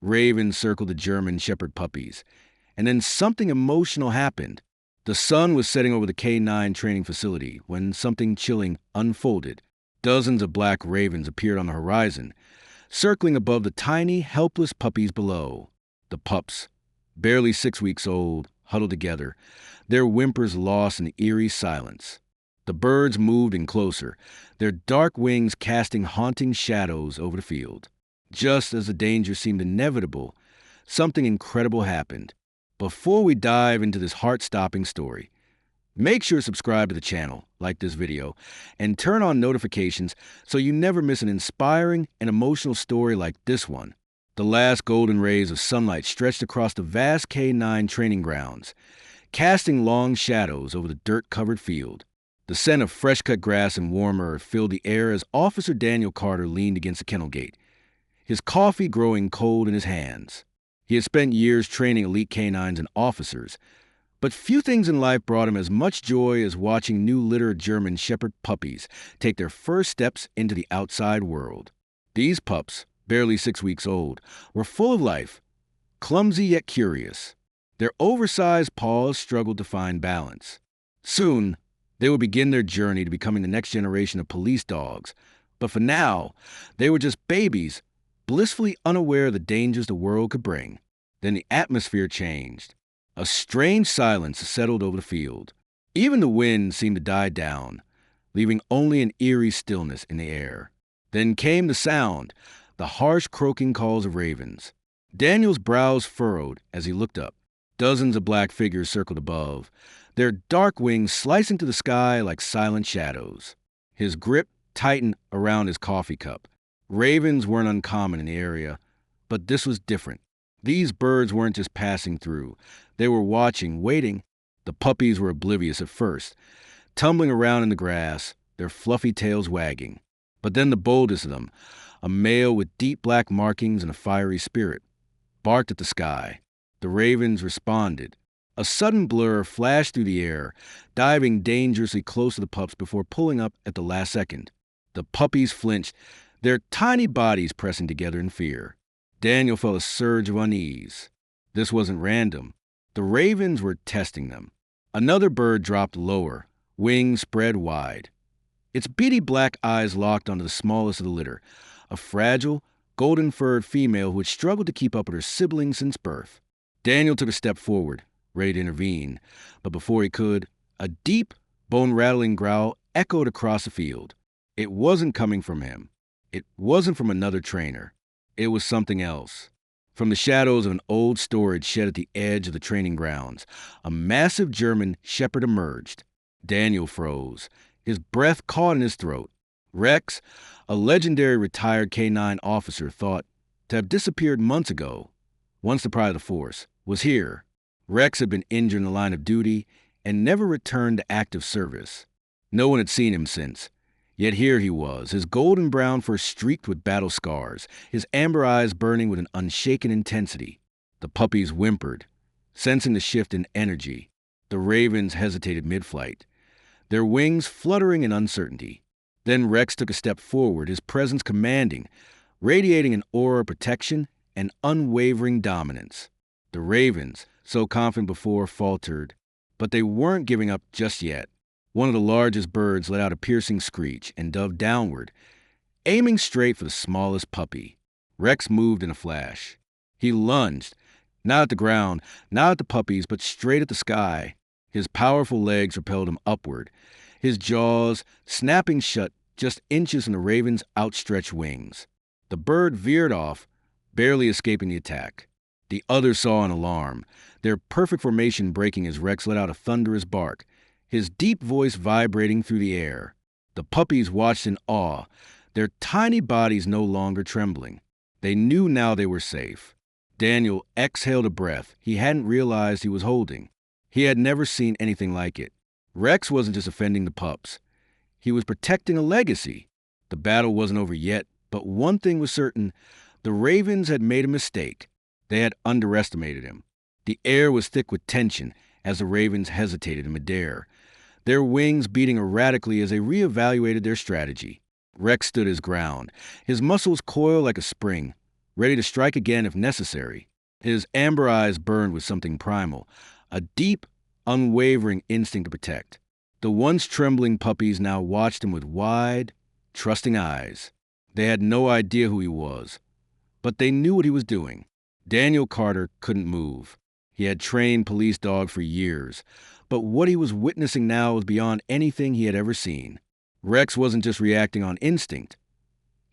Ravens circled the German shepherd puppies. And then something emotional happened. The sun was setting over the K9 training facility when something chilling unfolded. Dozens of black ravens appeared on the horizon, circling above the tiny, helpless puppies below. The pups, barely 6 weeks old, huddled together, their whimpers lost in the eerie silence. The birds moved in closer, their dark wings casting haunting shadows over the field. Just as the danger seemed inevitable, something incredible happened. Before we dive into this heart-stopping story, make sure to subscribe to the channel, like this video, and turn on notifications so you never miss an inspiring and emotional story like this one. The last golden rays of sunlight stretched across the vast K9 training grounds, casting long shadows over the dirt-covered field. The scent of fresh-cut grass and warm earth filled the air as Officer Daniel Carter leaned against the kennel gate, his coffee growing cold in his hands. He had spent years training elite canines and officers, but few things in life brought him as much joy as watching new litter of German shepherd puppies take their first steps into the outside world. These pups, barely 6 weeks old, were full of life, clumsy yet curious. Their oversized paws struggled to find balance. Soon, they would begin their journey to becoming the next generation of police dogs, but for now, they were just babies, blissfully unaware of the dangers the world could bring. Then the atmosphere changed. A strange silence settled over the field. Even the wind seemed to die down, leaving only an eerie stillness in the air. Then came the sound, the harsh croaking calls of ravens. Daniel's brows furrowed as he looked up. Dozens of black figures circled above, their dark wings slicing through the sky like silent shadows. His grip tightened around his coffee cup. Ravens weren't uncommon in the area, but this was different. These birds weren't just passing through. They were watching, waiting. The puppies were oblivious at first, tumbling around in the grass, their fluffy tails wagging. But then the boldest of them, a male with deep black markings and a fiery spirit, barked at the sky. The ravens responded. A sudden blur flashed through the air, diving dangerously close to the pups before pulling up at the last second. The puppies flinched, their tiny bodies pressing together in fear. Daniel felt a surge of unease. This wasn't random. The ravens were testing them. Another bird dropped lower, wings spread wide. Its beady black eyes locked onto the smallest of the litter, a fragile, golden-furred female who had struggled to keep up with her siblings since birth. Daniel took a step forward, ready to intervene, but before he could, a deep, bone-rattling growl echoed across the field. It wasn't coming from him. It wasn't from another trainer. It was something else. From the shadows of an old storage shed at the edge of the training grounds, a massive German shepherd emerged. Daniel froze, his breath caught in his throat. Rex, a legendary retired K9 officer thought to have disappeared months ago, once the pride of the force, was here. Rex had been injured in the line of duty and never returned to active service. No one had seen him since. Yet here he was, his golden brown fur streaked with battle scars, his amber eyes burning with an unshaken intensity. The puppies whimpered, sensing the shift in energy. The ravens hesitated mid-flight, their wings fluttering in uncertainty. Then Rex took a step forward, his presence commanding, radiating an aura of protection and unwavering dominance. The ravens, so confident before, faltered, but they weren't giving up just yet. One of the largest birds let out a piercing screech and dove downward, aiming straight for the smallest puppy. Rex moved in a flash. He lunged, not at the ground, not at the puppies, but straight at the sky. His powerful legs propelled him upward, his jaws snapping shut just inches from the raven's outstretched wings. The bird veered off, barely escaping the attack. The others saw an alarm, their perfect formation breaking as Rex let out a thunderous bark, his deep voice vibrating through the air. The puppies watched in awe, their tiny bodies no longer trembling. They knew now they were safe. Daniel exhaled a breath he hadn't realized he was holding. He had never seen anything like it. Rex wasn't just offending the pups. He was protecting a legacy. The battle wasn't over yet, but one thing was certain. The ravens had made a mistake. They had underestimated him. The air was thick with tension as the ravens hesitated in midair, their wings beating erratically as they reevaluated their strategy. Rex stood his ground, his muscles coiled like a spring, ready to strike again if necessary. His amber eyes burned with something primal, a deep, unwavering instinct to protect. The once trembling puppies now watched him with wide, trusting eyes. They had no idea who he was, but they knew what he was doing. Daniel Carter couldn't move. He had trained police dogs for years, but what he was witnessing now was beyond anything he had ever seen. Rex wasn't just reacting on instinct.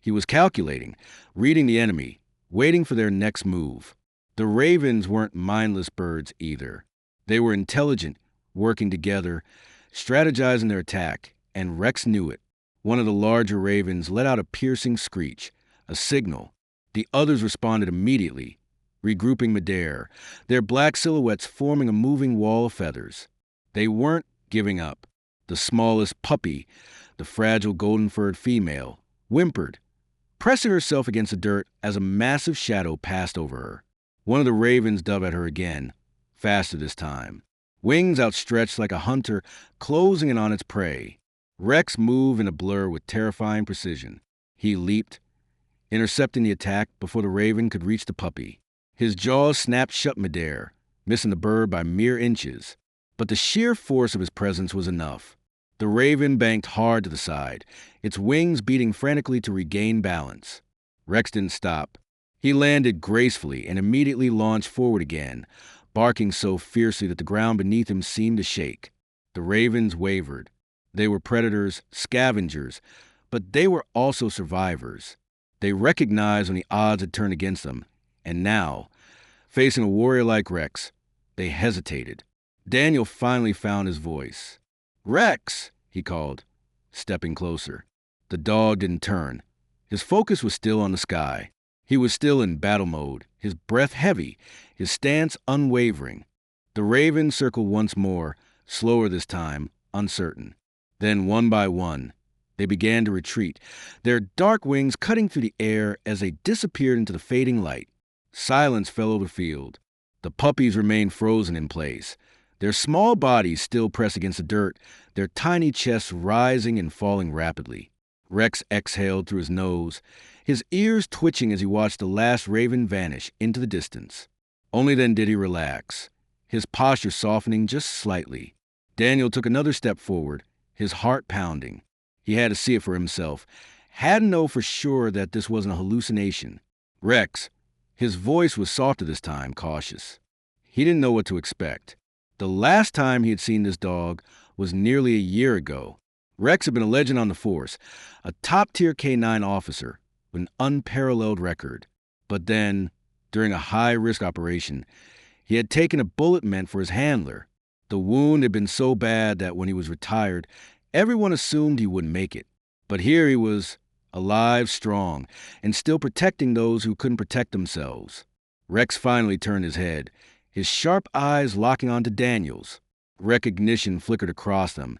He was calculating, reading the enemy, waiting for their next move. The ravens weren't mindless birds either. They were intelligent, working together, strategizing their attack, and Rex knew it. One of the larger ravens let out a piercing screech, a signal. The others responded immediately, regrouping midair, their black silhouettes forming a moving wall of feathers. They weren't giving up. The smallest puppy, the fragile golden-furred female, whimpered, pressing herself against the dirt as a massive shadow passed over her. One of the ravens dove at her again, faster this time, wings outstretched like a hunter closing in on its prey. Rex moved in a blur with terrifying precision. He leaped, intercepting the attack before the raven could reach the puppy. His jaws snapped shut midair, missing the bird by mere inches. But the sheer force of his presence was enough. The raven banked hard to the side, its wings beating frantically to regain balance. Rex didn't stop. He landed gracefully and immediately launched forward again, barking so fiercely that the ground beneath him seemed to shake. The ravens wavered. They were predators, scavengers, but they were also survivors. They recognized when the odds had turned against them, and now, facing a warrior like Rex, they hesitated. Daniel finally found his voice. "Rex!" he called, stepping closer. The dog didn't turn. His focus was still on the sky. He was still in battle mode, his breath heavy, his stance unwavering. The ravens circled once more, slower this time, uncertain. Then, one by one, they began to retreat, their dark wings cutting through the air as they disappeared into the fading light. Silence fell over the field. The puppies remained frozen in place, their small bodies still pressed against the dirt, their tiny chests rising and falling rapidly. Rex exhaled through his nose, his ears twitching as he watched the last raven vanish into the distance. Only then did he relax, his posture softening just slightly. Daniel took another step forward, his heart pounding. He had to see it for himself, had to know for sure that this wasn't a hallucination. "Rex," his voice was softer this time, cautious. He didn't know what to expect. The last time he had seen this dog was nearly a year ago. Rex had been a legend on the force, a top-tier K-9 officer with an unparalleled record. But then, during a high-risk operation, he had taken a bullet meant for his handler. The wound had been so bad that when he was retired, everyone assumed he wouldn't make it. But here he was, alive, strong, and still protecting those who couldn't protect themselves. Rex finally turned his head, his sharp eyes locking onto Daniel's. Recognition flickered across them,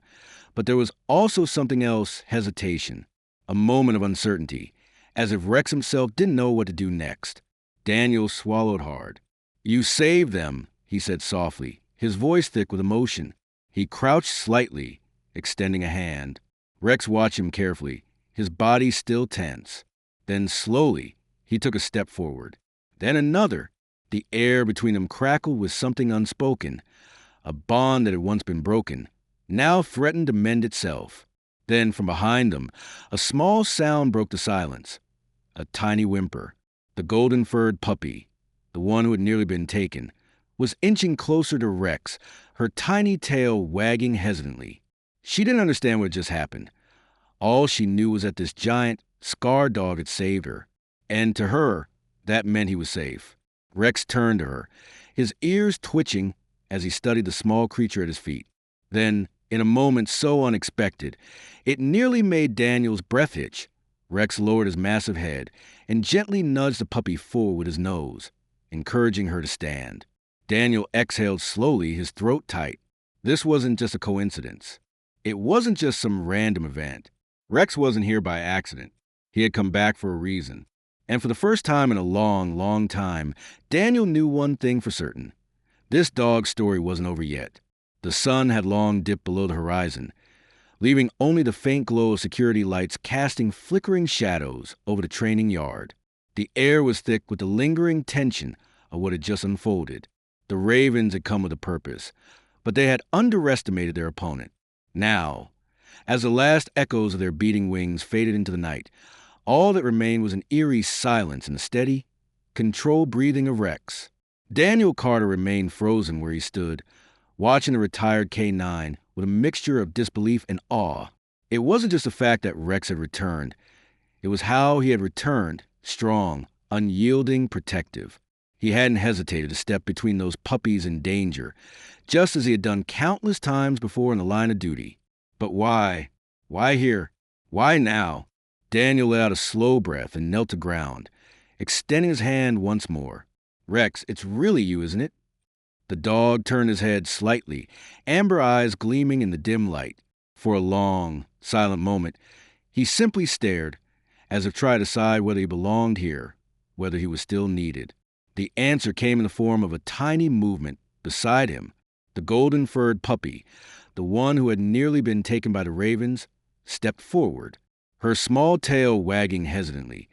but there was also something else, hesitation, a moment of uncertainty, as if Rex himself didn't know what to do next. Daniel swallowed hard. "You saved them," he said softly, his voice thick with emotion. He crouched slightly, extending a hand. Rex watched him carefully, his body still tense. Then slowly, he took a step forward. Then another. The air between them crackled with something unspoken. A bond that had once been broken, now threatened to mend itself. Then, from behind them, a small sound broke the silence. A tiny whimper. The golden-furred puppy, the one who had nearly been taken, was inching closer to Rex, her tiny tail wagging hesitantly. She didn't understand what had just happened. All she knew was that this giant, scarred dog had saved her. And to her, that meant he was safe. Rex turned to her, his ears twitching as he studied the small creature at his feet. Then, in a moment so unexpected, it nearly made Daniel's breath hitch. Rex lowered his massive head and gently nudged the puppy forward with his nose, encouraging her to stand. Daniel exhaled slowly, his throat tight. This wasn't just a coincidence. It wasn't just some random event. Rex wasn't here by accident. He had come back for a reason. And for the first time in a long, long time, Daniel knew one thing for certain. This dog's story wasn't over yet. The sun had long dipped below the horizon, leaving only the faint glow of security lights casting flickering shadows over the training yard. The air was thick with the lingering tension of what had just unfolded. The Ravens had come with a purpose, but they had underestimated their opponent. Now, as the last echoes of their beating wings faded into the night, all that remained was an eerie silence and the steady, controlled breathing of Rex. Daniel Carter remained frozen where he stood, watching the retired K9 with a mixture of disbelief and awe. It wasn't just the fact that Rex had returned. It was how he had returned, strong, unyielding, protective. He hadn't hesitated to step between those puppies in danger, just as he had done countless times before in the line of duty. But why? Why here? Why now? Daniel let out a slow breath and knelt to ground, extending his hand once more. Rex, it's really you, isn't it? The dog turned his head slightly, amber eyes gleaming in the dim light. For a long, silent moment, he simply stared, as if trying to decide whether he belonged here, whether he was still needed. The answer came in the form of a tiny movement beside him. The golden-furred puppy, the one who had nearly been taken by the Ravens, stepped forward, her small tail wagging hesitantly.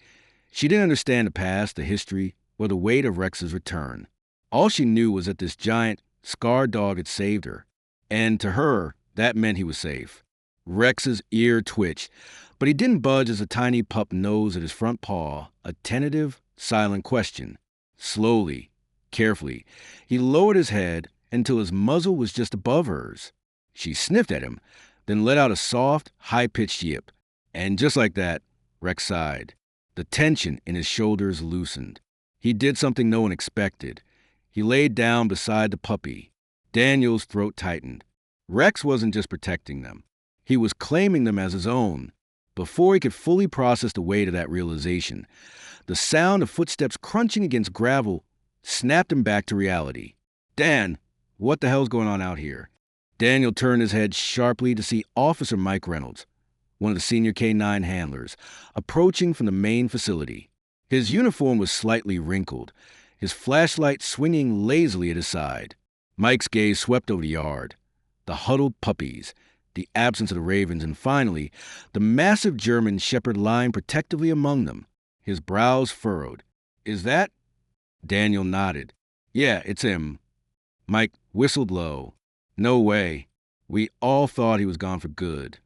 She didn't understand the past, the history, or the weight of Rex's return. All she knew was that this giant, scarred dog had saved her, and to her, that meant he was safe. Rex's ear twitched, but he didn't budge as the tiny pup nosed at his front paw, a tentative, silent question. Slowly, carefully, he lowered his head until his muzzle was just above hers. She sniffed at him, then let out a soft, high-pitched yip. And just like that, Rex sighed. The tension in his shoulders loosened. He did something no one expected. He laid down beside the puppy. Daniel's throat tightened. Rex wasn't just protecting them. He was claiming them as his own. Before he could fully process the weight of that realization, the sound of footsteps crunching against gravel snapped him back to reality. Dan, what the hell's going on out here? Daniel turned his head sharply to see Officer Mike Reynolds, one of the senior K9 handlers, approaching from the main facility. His uniform was slightly wrinkled, his flashlight swinging lazily at his side. Mike's gaze swept over the yard, the huddled puppies, the absence of the Ravens, and finally, the massive German shepherd lying protectively among them, his brows furrowed. Is that? Daniel nodded. Yeah, it's him. Mike whistled low. No way. We all thought he was gone for good.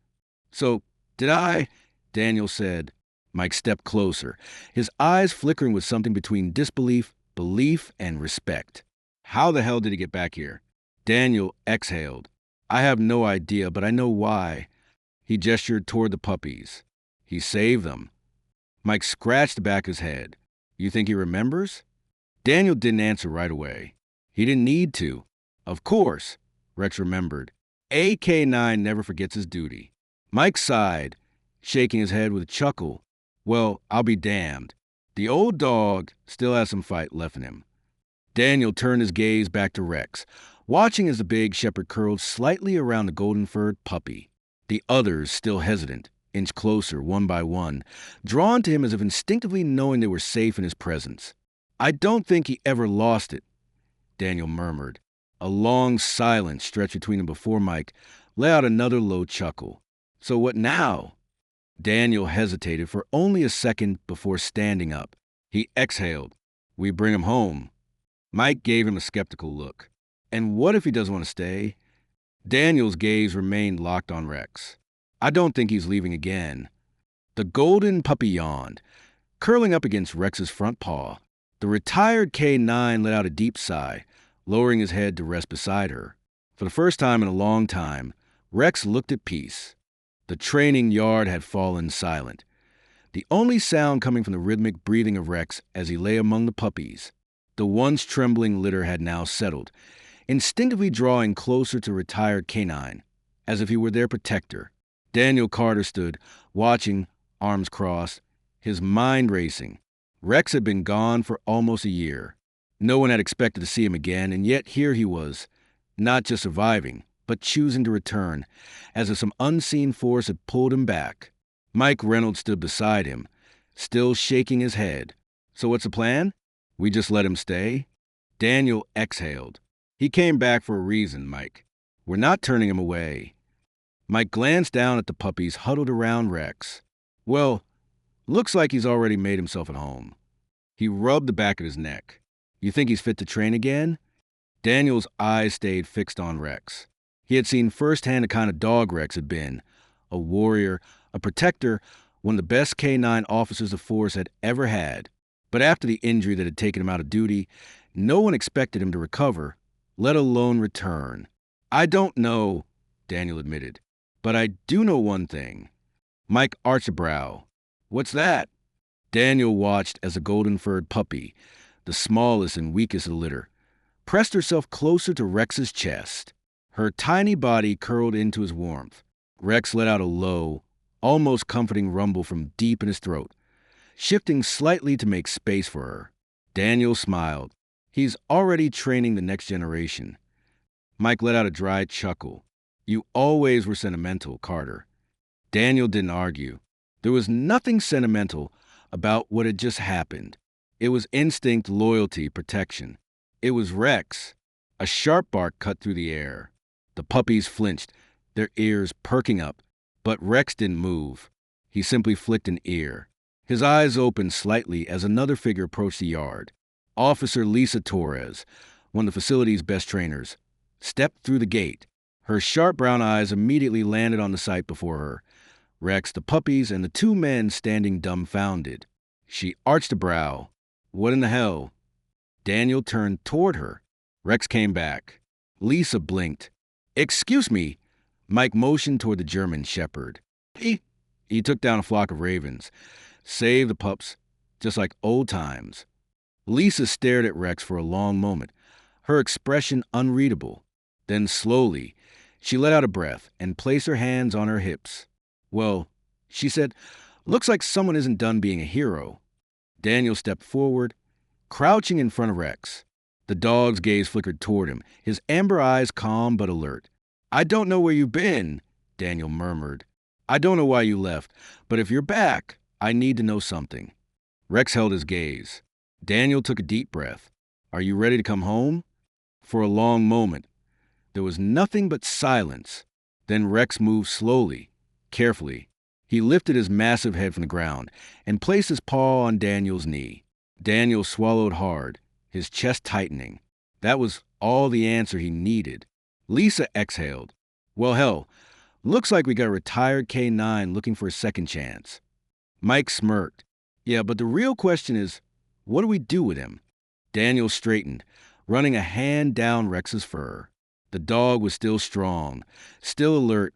So, did I? Daniel said. Mike stepped closer, his eyes flickering with something between disbelief, belief, and respect. How the hell did he get back here? Daniel exhaled. I have no idea, but I know why. He gestured toward the puppies. He saved them. Mike scratched the back of his head. You think he remembers? Daniel didn't answer right away. He didn't need to. Of course, Rex remembered. AK-9 never forgets his duty. Mike sighed, shaking his head with a chuckle. Well, I'll be damned. The old dog still has some fight left in him. Daniel turned his gaze back to Rex, watching as the big shepherd curled slightly around the golden-furred puppy. The others, still hesitant, inched closer one by one, drawn to him as if instinctively knowing they were safe in his presence. I don't think he ever lost it, Daniel murmured. A long silence stretched between them before Mike let out another low chuckle. So what now? Daniel hesitated for only a second before standing up. He exhaled. We bring him home. Mike gave him a skeptical look. And what if he doesn't want to stay? Daniel's gaze remained locked on Rex. I don't think he's leaving again. The golden puppy yawned, curling up against Rex's front paw. The retired K9 let out a deep sigh, lowering his head to rest beside her. For the first time in a long time, Rex looked at peace. The training yard had fallen silent, the only sound coming from the rhythmic breathing of Rex as he lay among the puppies. The once trembling litter had now settled, instinctively drawing closer to retired K9, as if he were their protector. Daniel Carter stood, watching, arms crossed, his mind racing. Rex had been gone for almost a year. No one had expected to see him again, and yet here he was, not just surviving, but choosing to return, as if some unseen force had pulled him back. Mike Reynolds stood beside him, still shaking his head. So what's the plan? We just let him stay? Daniel exhaled. He came back for a reason, Mike. We're not turning him away. Mike glanced down at the puppies huddled around Rex. Well, looks like he's already made himself at home. He rubbed the back of his neck. You think he's fit to train again? Daniel's eyes stayed fixed on Rex. He had seen firsthand the kind of dog Rex had been. A warrior, a protector, one of the best K9 officers the force had ever had. But after the injury that had taken him out of duty, no one expected him to recover, let alone return. I don't know, Daniel admitted, but I do know one thing. Mike arched a brow. What's that? Daniel watched as a golden-furred puppy, the smallest and weakest of the litter, pressed herself closer to Rex's chest. Her tiny body curled into his warmth. Rex let out a low, almost comforting rumble from deep in his throat, shifting slightly to make space for her. Daniel smiled. He's already training the next generation. Mike let out a dry chuckle. You always were sentimental, Carter. Daniel didn't argue. There was nothing sentimental about what had just happened. It was instinct, loyalty, protection. It was Rex. A sharp bark cut through the air. The puppies flinched, their ears perking up, but Rex didn't move. He simply flicked an ear. His eyes opened slightly as another figure approached the yard. Officer Lisa Torres, one of the facility's best trainers, stepped through the gate. Her sharp brown eyes immediately landed on the sight before her. Rex, the puppies, and the two men standing dumbfounded. She arched a brow. What in the hell? Daniel turned toward her. Rex came back. Lisa blinked. Excuse me. Mike motioned toward the German shepherd. He took down a flock of ravens. Save the pups, just like old times. Lisa stared at Rex for a long moment, her expression unreadable. Then slowly, she let out a breath and placed her hands on her hips. Well, she said, looks like someone isn't done being a hero. Daniel stepped forward, crouching in front of Rex. The dog's gaze flickered toward him, his amber eyes calm but alert. I don't know where you've been, Daniel murmured. I don't know why you left, but if you're back, I need to know something. Rex held his gaze. Daniel took a deep breath. Are you ready to come home? For a long moment, there was nothing but silence. Then Rex moved slowly, carefully. He lifted his massive head from the ground and placed his paw on Daniel's knee. Daniel swallowed hard, his chest tightening. That was all the answer he needed. Lisa exhaled. Well, hell, looks like we got a retired K9 looking for a second chance. Mike smirked. Yeah, but the real question is, what do we do with him? Daniel straightened, running a hand down Rex's fur. The dog was still strong, still alert,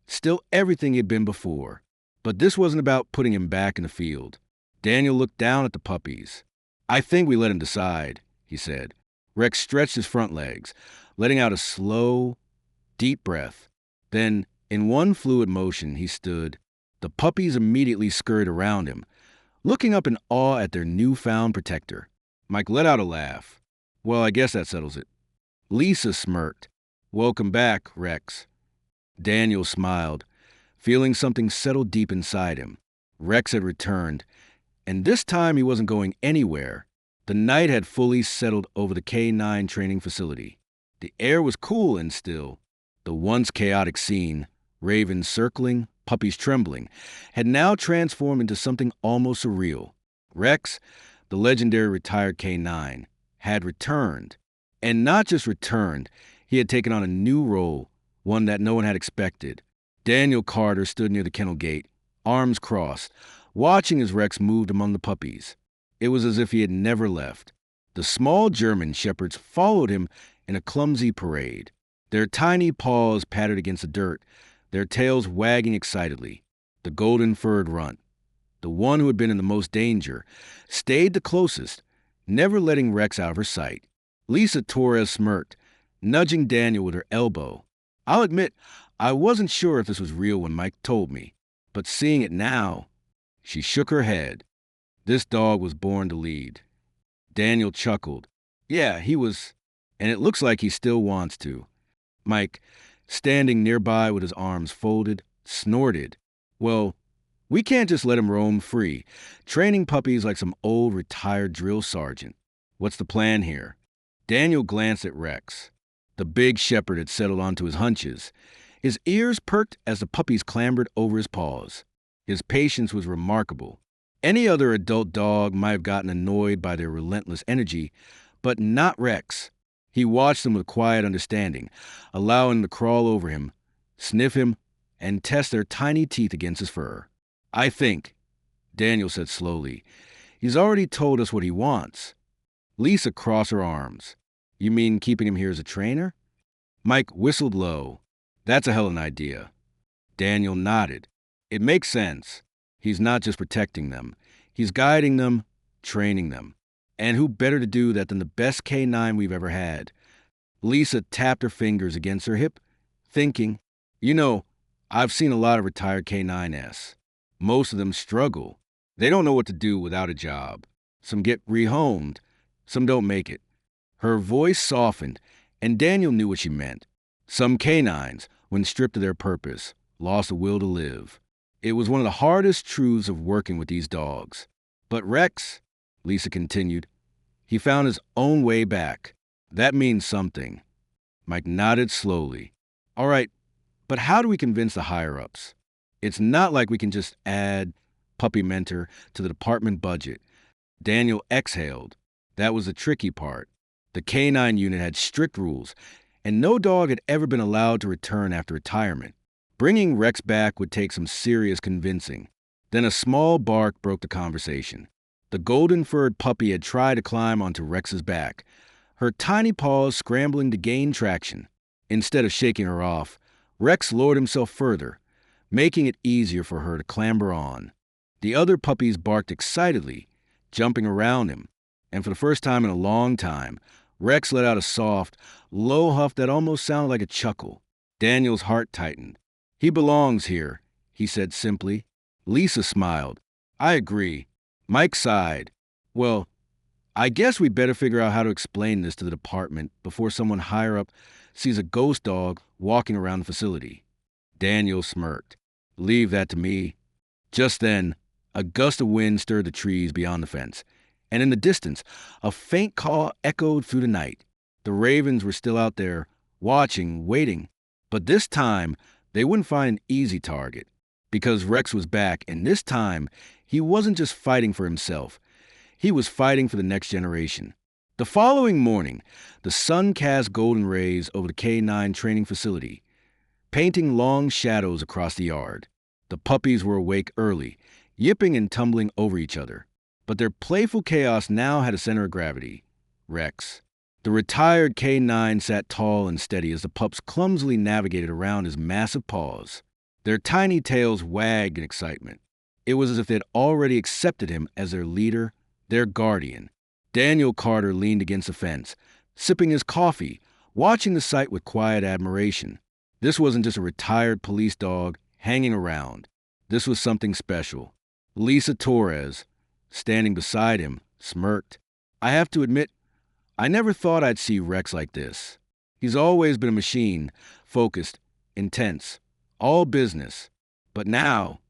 still everything he'd been before. But this wasn't about putting him back in the field. Daniel looked down at the puppies. I think we let him decide, he said. Rex stretched his front legs, letting out a slow, deep breath. Then, in one fluid motion, he stood. The puppies immediately scurried around him, looking up in awe at their newfound protector. Mike let out a laugh. Well, I guess that settles it. Lisa smirked. Welcome back, Rex. Daniel smiled, feeling something settle deep inside him. Rex had returned, and this time he wasn't going anywhere. The night had fully settled over the K9 training facility. The air was cool and still. The once chaotic scene, ravens circling, puppies trembling, had now transformed into something almost surreal. Rex, the legendary retired K9, had returned. And not just returned, he had taken on a new role, one that no one had expected. Daniel Carter stood near the kennel gate, arms crossed, watching as Rex moved among the puppies. It was as if he had never left. The small German shepherds followed him in a clumsy parade. Their tiny paws pattered against the dirt, their tails wagging excitedly. The golden-furred runt, the one who had been in the most danger, stayed the closest, never letting Rex out of her sight. Lisa Torres smirked, nudging Daniel with her elbow. I'll admit, I wasn't sure if this was real when Mike told me, but seeing it now, she shook her head. This dog was born to lead. Daniel chuckled. Yeah, he was, and it looks like he still wants to. Mike, standing nearby with his arms folded, snorted. Well, we can't just let him roam free, training puppies like some old retired drill sergeant. What's the plan here? Daniel glanced at Rex. The big shepherd had settled onto his hunches. His ears perked as the puppies clambered over his paws. His patience was remarkable. Any other adult dog might have gotten annoyed by their relentless energy, but not Rex. He watched them with quiet understanding, allowing them to crawl over him, sniff him, and test their tiny teeth against his fur. "I think," Daniel said slowly, "he's already told us what he wants." Lisa crossed her arms. "You mean keeping him here as a trainer?" Mike whistled low. "That's a hell of an idea." Daniel nodded. "It makes sense. He's not just protecting them. He's guiding them, training them. And who better to do that than the best canine we've ever had?" Lisa tapped her fingers against her hip, thinking, "You know, I've seen a lot of retired K9s. Most of them struggle. They don't know what to do without a job. Some get rehomed, some don't make it." Her voice softened, and Daniel knew what she meant. Some canines, when stripped of their purpose, lost the will to live. It was one of the hardest truths of working with these dogs. "But Rex," Lisa continued, "he found his own way back. That means something." Mike nodded slowly. "All right, but how do we convince the higher-ups? It's not like we can just add Puppy Mentor to the department budget." Daniel exhaled. That was the tricky part. The canine unit had strict rules, and no dog had ever been allowed to return after retirement. Bringing Rex back would take some serious convincing. Then a small bark broke the conversation. The golden-furred puppy had tried to climb onto Rex's back, her tiny paws scrambling to gain traction. Instead of shaking her off, Rex lowered himself further, making it easier for her to clamber on. The other puppies barked excitedly, jumping around him, and for the first time in a long time, Rex let out a soft, low huff that almost sounded like a chuckle. Daniel's heart tightened. "He belongs here," he said simply. Lisa smiled. "I agree." Mike sighed. "Well, I guess we'd better figure out how to explain this to the department before someone higher up sees a ghost dog walking around the facility." Daniel smirked. "Leave that to me." Just then, a gust of wind stirred the trees beyond the fence, and in the distance, a faint call echoed through the night. The ravens were still out there, watching, waiting. But this time, they wouldn't find an easy target, because Rex was back, and this time, he wasn't just fighting for himself. He was fighting for the next generation. The following morning, the sun cast golden rays over the K9 training facility, painting long shadows across the yard. The puppies were awake early, yipping and tumbling over each other. But their playful chaos now had a center of gravity: Rex. The retired K9 sat tall and steady as the pups clumsily navigated around his massive paws. Their tiny tails wagged in excitement. It was as if they'd already accepted him as their leader, their guardian. Daniel Carter leaned against the fence, sipping his coffee, watching the sight with quiet admiration. This wasn't just a retired police dog hanging around. This was something special. Lisa Torres, standing beside him, smirked. "I have to admit, I never thought I'd see Rex like this. He's always been a machine, focused, intense, all business. But now,"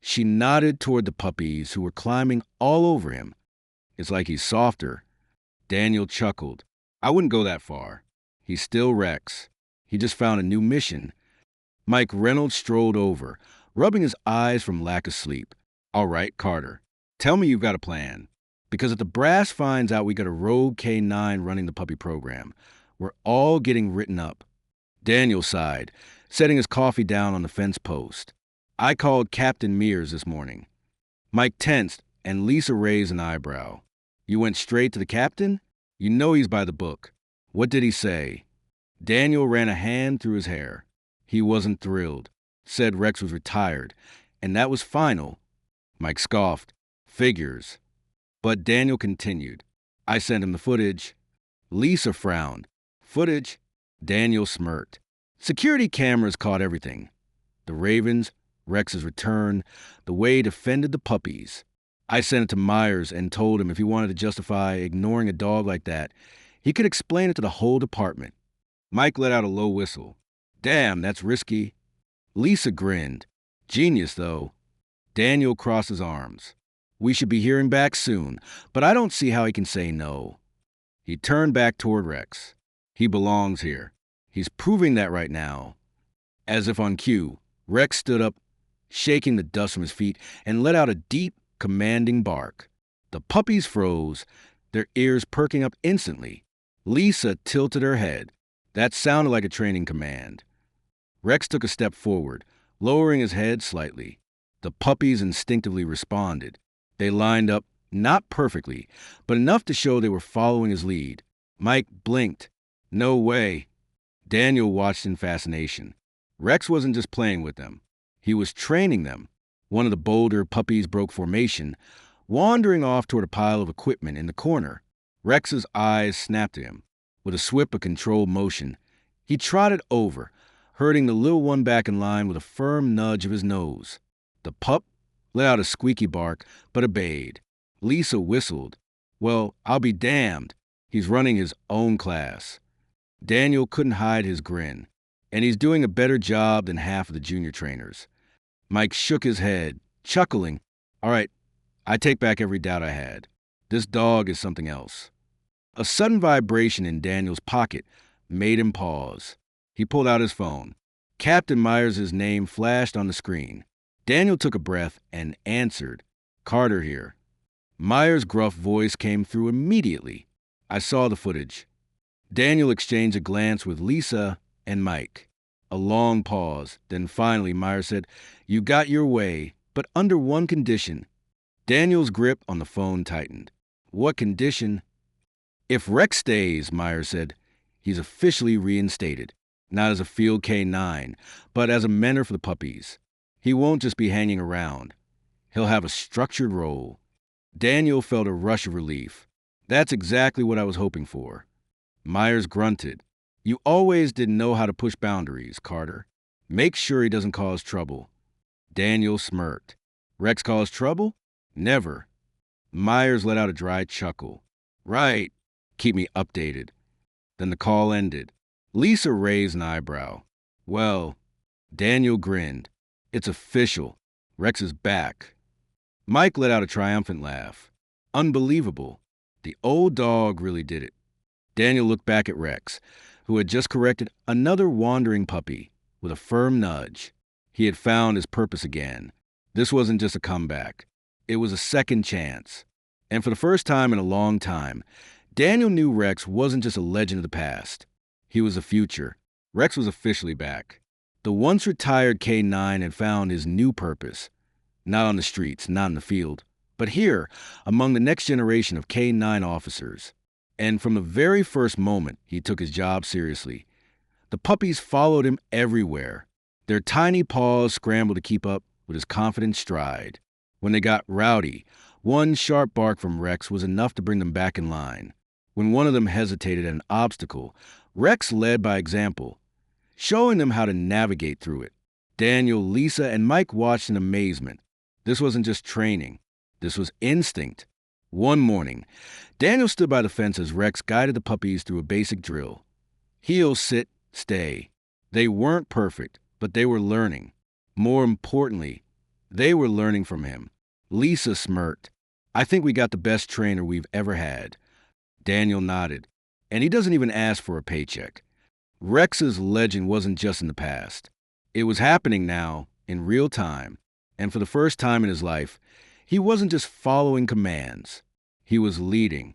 she nodded toward the puppies who were climbing all over him, "it's like he's softer." Daniel chuckled. "I wouldn't go that far. He's still Rex. He just found a new mission." Mike Reynolds strolled over, rubbing his eyes from lack of sleep. "All right, Carter, tell me you've got a plan. Because if the brass finds out we got a rogue K9 running the puppy program, we're all getting written up." Daniel sighed, setting his coffee down on the fence post. "I called Captain Mears this morning." Mike tensed, and Lisa raised an eyebrow. "You went straight to the captain? You know he's by the book. What did he say?" Daniel ran a hand through his hair. He wasn't thrilled. Said Rex was retired, and that was final. Mike scoffed. "Figures." But Daniel continued. "I sent him the footage." Lisa frowned. "Footage?" Daniel smirked. "Security cameras caught everything. The ravens, Rex's return, the way he defended the puppies. I sent it to Myers and told him if he wanted to justify ignoring a dog like that, he could explain it to the whole department." Mike let out a low whistle. "Damn, that's risky." Lisa grinned. "Genius, though." Daniel crossed his arms. "We should be hearing back soon, but I don't see how he can say no." He turned back toward Rex. "He belongs here. He's proving that right now." As if on cue, Rex stood up, shaking the dust from his feet, and let out a deep, commanding bark. The puppies froze, their ears perking up instantly. Lisa tilted her head. That sounded like a training command. Rex took a step forward, lowering his head slightly. The puppies instinctively responded. They lined up, not perfectly, but enough to show they were following his lead. Mike blinked. No way. Daniel watched in fascination. Rex wasn't just playing with them. He was training them. One of the bolder puppies broke formation, wandering off toward a pile of equipment in the corner. Rex's eyes snapped to him. With a swift but controlled motion, he trotted over, herding the little one back in line with a firm nudge of his nose. The pup let out a squeaky bark, but obeyed. Lisa whistled. Well, I'll be damned. He's running his own class. Daniel couldn't hide his grin. And he's doing a better job than half of the junior trainers. Mike shook his head, chuckling. All right, I take back every doubt I had. This dog is something else. A sudden vibration in Daniel's pocket made him pause. He pulled out his phone. Captain Myers' name flashed on the screen. Daniel took a breath and answered. Carter here. Myers' gruff voice came through immediately. I saw the footage. Daniel exchanged a glance with Lisa and Mike. A long pause. Then finally Myers said, You got your way, but under one condition. Daniel's grip on the phone tightened. What condition? If Rex stays, Myers said, he's officially reinstated. Not as a field K9, but as a mentor for the puppies. He won't just be hanging around. He'll have a structured role. Daniel felt a rush of relief. That's exactly what I was hoping for. Myers grunted. You always didn't know how to push boundaries, Carter. Make sure he doesn't cause trouble. Daniel smirked. Rex caused trouble? Never. Myers let out a dry chuckle. Right. Keep me updated. Then the call ended. Lisa raised an eyebrow. Well, Daniel grinned. It's official. Rex is back. Mike let out a triumphant laugh. Unbelievable. The old dog really did it. Daniel looked back at Rex, who had just corrected another wandering puppy, with a firm nudge. He had found his purpose again. This wasn't just a comeback. It was a second chance. And for the first time in a long time, Daniel knew Rex wasn't just a legend of the past. He was the future. Rex was officially back. The once retired K9 had found his new purpose. Not on the streets, not in the field, but here, among the next generation of K9 officers. And from the very first moment, he took his job seriously. The puppies followed him everywhere. Their tiny paws scrambled to keep up with his confident stride. When they got rowdy, one sharp bark from Rex was enough to bring them back in line. When one of them hesitated at an obstacle, Rex led by example, showing them how to navigate through it. Daniel, Lisa, and Mike watched in amazement. This wasn't just training. This was instinct. One morning, Daniel stood by the fence as Rex guided the puppies through a basic drill. Heel, sit, stay. They weren't perfect, but they were learning. More importantly, they were learning from him. Lisa smirked. I think we got the best trainer we've ever had. Daniel nodded. And he doesn't even ask for a paycheck. Rex's legend wasn't just in the past. It was happening now, in real time. And for the first time in his life, he wasn't just following commands. He was leading.